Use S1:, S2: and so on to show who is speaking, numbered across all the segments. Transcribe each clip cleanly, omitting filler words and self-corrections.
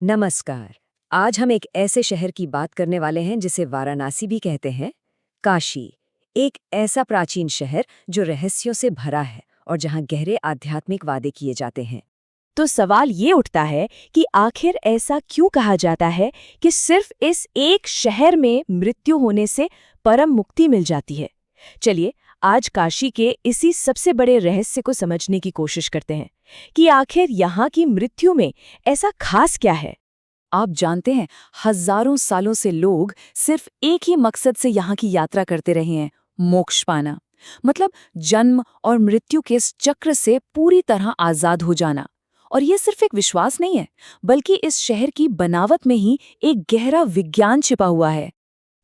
S1: नमस्कार। आज हम एक ऐसे शहर की बात करने वाले हैं जिसे वाराणसी भी कहते हैं, काशी। एक ऐसा प्राचीन शहर जो रहस्यों से भरा है और जहां गहरे आध्यात्मिक वादे किए जाते हैं।
S2: तो सवाल ये उठता है कि आखिर ऐसा क्यों कहा जाता है कि सिर्फ इस एक शहर में मृत्यु होने से परम मुक्ति मिल जाती है। चलिए आज काशी के इसी सबसे बड़े रहस्य को समझने की कोशिश करते हैं कि आखिर यहाँ की मृत्यु में ऐसा खास क्या है। आप जानते हैं, हजारों सालों से लोग सिर्फ एक ही मकसद से यहाँ की यात्रा करते रहे हैं, मोक्ष पाना। मतलब जन्म और मृत्यु के इस चक्र से पूरी तरह आजाद हो जाना। और ये सिर्फ एक विश्वास नहीं है, बल्कि इस शहर की बनावट में ही एक गहरा विज्ञान छिपा हुआ है।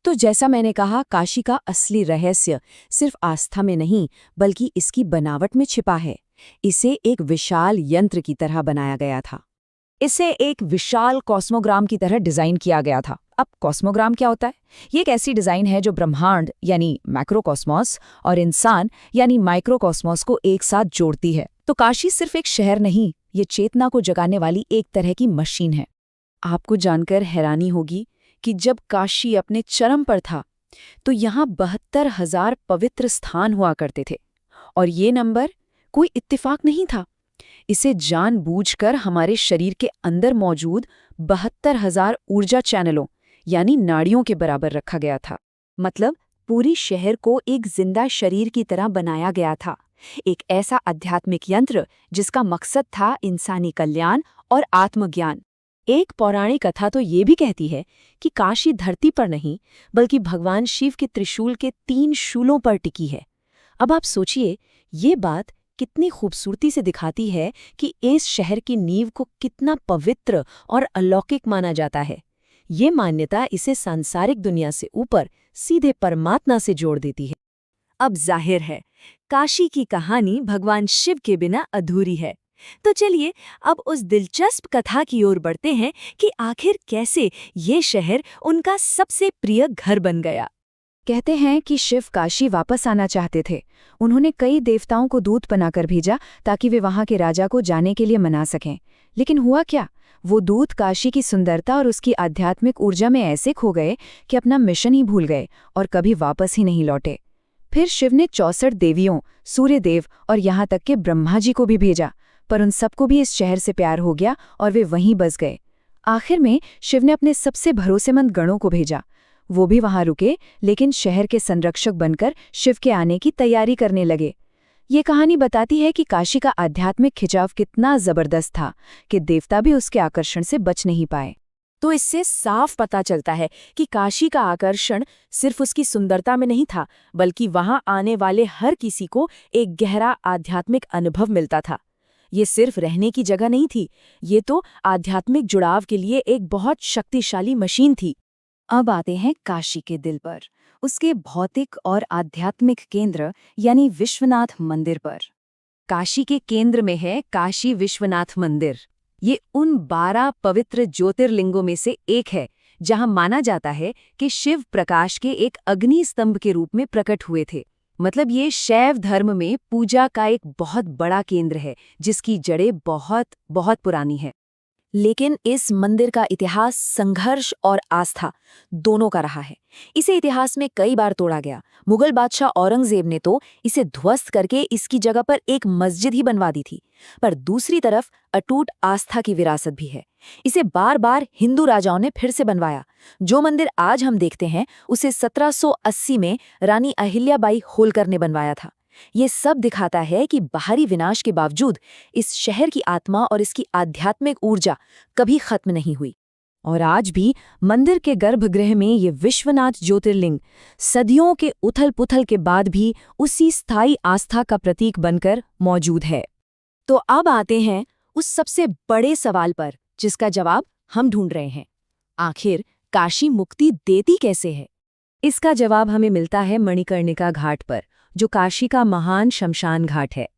S2: तो जैसा मैंने कहा, काशी का असली रहस्य सिर्फ आस्था में नहीं, बल्कि इसकी बनावट में छिपा है। इसे एक विशाल यंत्र की तरह बनाया गया था। इसे एक विशाल कॉस्मोग्राम की तरह डिजाइन किया गया था। अब कॉस्मोग्राम क्या होता है? ये एक ऐसी डिजाइन है जो ब्रह्मांड यानी मैक्रोकॉस्मॉस और इंसान यानी माइक्रोकॉस्मॉस को एक साथ जोड़ती है। तो काशी सिर्फ एक शहर नहीं, ये चेतना को जगाने वाली एक तरह की मशीन है। आपको जानकर हैरानी होगी कि जब काशी अपने चरम पर था तो यहाँ 72,000 पवित्र स्थान हुआ करते थे। और ये नंबर कोई इत्तेफाक नहीं था। इसे जानबूझकर हमारे शरीर के अंदर मौजूद 72,000 ऊर्जा चैनलों यानी नाड़ियों के बराबर रखा गया था। मतलब पूरी शहर को एक जिंदा शरीर की तरह बनाया गया था। एक ऐसा आध्यात्मिक यंत्र जिसका मकसद था इंसानी कल्याण और आत्मज्ञान। एक पौराणिक कथा तो ये भी कहती है कि काशी धरती पर नहीं, बल्कि भगवान शिव के त्रिशूल के 3 शूलों पर टिकी है। अब आप सोचिए, ये बात कितनी खूबसूरती से दिखाती है कि इस शहर की नींव को कितना पवित्र और अलौकिक माना जाता है। ये मान्यता इसे सांसारिक दुनिया से ऊपर सीधे परमात्मा से जोड़ देती है। अब जाहिर है, काशी की कहानी भगवान शिव के बिना अधूरी है। तो चलिए अब उस दिलचस्प कथा की ओर बढ़ते हैं कि आखिर कैसे ये शहर उनका सबसे प्रिय घर बन गया। कहते हैं कि शिव काशी वापस आना चाहते थे। उन्होंने कई देवताओं को दूत बनाकर भेजा ताकि वे वहां के राजा को जाने के लिए मना सकें। लेकिन हुआ क्या? वो दूत काशी की सुंदरता और उसकी आध्यात्मिक ऊर्जा में ऐसे खो गए कि अपना मिशन ही भूल गए और कभी वापस ही नहीं लौटे। फिर शिव ने 64 देवियों, सूर्यदेव और यहाँ तक के ब्रह्मा जी को भी भेजा, पर उन सबको भी इस शहर से प्यार हो गया और वे वहीं बस गए। आखिर में शिव ने अपने सबसे भरोसेमंद गणों को भेजा। वो भी वहां रुके, लेकिन शहर के संरक्षक बनकर शिव के आने की तैयारी करने लगे। ये कहानी बताती है कि काशी का आध्यात्मिक खिंचाव कितना जबरदस्त था कि देवता भी उसके आकर्षण से बच नहीं पाए। तो इससे साफ पता चलता है कि काशी का आकर्षण सिर्फ उसकी सुंदरता में नहीं था, बल्कि वहां आने वाले हर किसी को एक गहरा आध्यात्मिक अनुभव मिलता था। ये सिर्फ रहने की जगह नहीं थी, ये तो आध्यात्मिक जुड़ाव के लिए एक बहुत शक्तिशाली मशीन थी। अब आते हैं काशी के दिल पर, उसके भौतिक और आध्यात्मिक केंद्र यानी विश्वनाथ मंदिर पर। काशी के केंद्र में है काशी विश्वनाथ मंदिर। ये उन 12 पवित्र ज्योतिर्लिंगों में से एक है जहां माना जाता है कि शिव प्रकाश के एक अग्नि स्तंभ के रूप में प्रकट हुए थे। मतलब ये शैव धर्म में पूजा का एक बहुत बड़ा केंद्र है जिसकी जड़ें बहुत बहुत पुरानी है। लेकिन इस मंदिर का इतिहास संघर्ष और आस्था दोनों का रहा है। इसे इतिहास में कई बार तोड़ा गया। मुगल बादशाह औरंगजेब ने तो इसे ध्वस्त करके इसकी जगह पर एक मस्जिद ही बनवा दी थी। पर दूसरी तरफ अटूट आस्था की विरासत भी है। इसे बार बार हिंदू राजाओं ने फिर से बनवाया। जो मंदिर आज हम देखते हैं उसे 1780 में रानी अहिल्याबाई होलकर ने बनवाया था। ये सब दिखाता है कि बाहरी विनाश के बावजूद इस शहर की आत्मा और इसकी आध्यात्मिक ऊर्जा कभी खत्म नहीं हुई। और आज भी मंदिर के गर्भगृह में ये विश्वनाथ ज्योतिर्लिंग सदियों के उथल-पुथल के बाद भी उसी स्थायी आस्था का प्रतीक बनकर मौजूद है। तो अब आते हैं उस सबसे बड़े सवाल पर जिसका जवाब हम ढूंढ रहे हैं। आखिर काशी मुक्ति देती कैसे है? इसका जवाब हमें मिलता है मणिकर्णिका घाट पर, जो काशी का महान शमशान घाट है।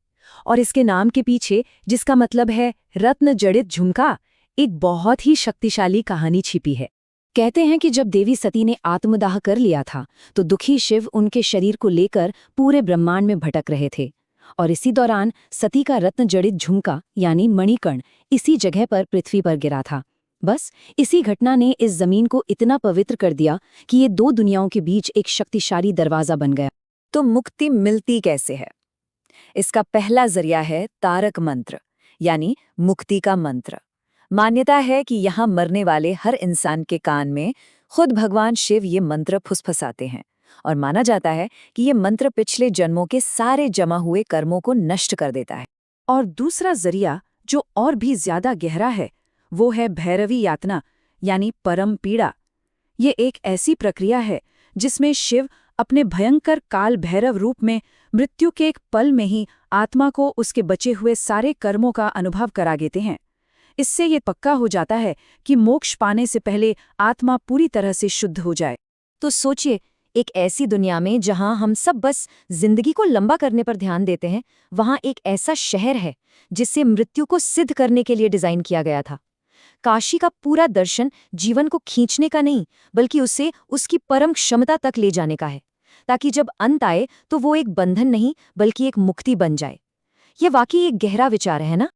S2: और इसके नाम के पीछे, जिसका मतलब है रत्न जड़ित झुमका, एक बहुत ही शक्तिशाली कहानी छिपी है। कहते हैं कि जब देवी सती ने आत्मदाह कर लिया था तो दुखी शिव उनके शरीर को लेकर पूरे ब्रह्मांड में भटक रहे थे। और इसी दौरान सती का रत्न जड़ित झुमका यानी मणिकर्ण इसी जगह पर पृथ्वी पर गिरा था।
S1: बस इसी घटना ने इस जमीन को इतना पवित्र कर दिया कि ये दो दुनियाओं के बीच एक शक्तिशाली दरवाजा बन गया। तो मुक्ति मिलती कैसे है? इसका पहला जरिया है तारक मंत्र, यानी मुक्ति का मंत्र। मान्यता है कि यहाँ मरने वाले हर इंसान के कान में खुद भगवान शिव ये मंत्र फुसफुसाते हैं, और माना जाता है कि ये मंत्र पिछले जन्मों के सारे जमा हुए कर्मों को नष्ट कर देता है।
S2: और दूसरा जरिया जो और भी ज्यादा गहरा है वो है भैरवी यातना, यानी परम पीड़ा। ये एक ऐसी प्रक्रिया है जिसमें शिव अपने भयंकर काल भैरव रूप में मृत्यु के एक पल में ही आत्मा को उसके बचे हुए सारे कर्मों का अनुभव करा देते हैं। इससे ये पक्का हो जाता है कि मोक्ष पाने से पहले आत्मा पूरी तरह से शुद्ध हो जाए।
S1: तो सोचिए, एक ऐसी दुनिया में जहां हम सब बस जिंदगी को लंबा करने पर ध्यान देते हैं, वहां एक ऐसा शहर है जिसे मृत्यु को सिद्ध करने के लिए डिजाइन किया गया था। काशी का पूरा दर्शन जीवन को खींचने का नहीं, बल्कि उसे उसकी परम क्षमता तक ले जाने का है, ताकि जब अंत आए तो वो एक बंधन नहीं बल्कि एक मुक्ति बन जाए। ये वाकई एक गहरा विचार है ना?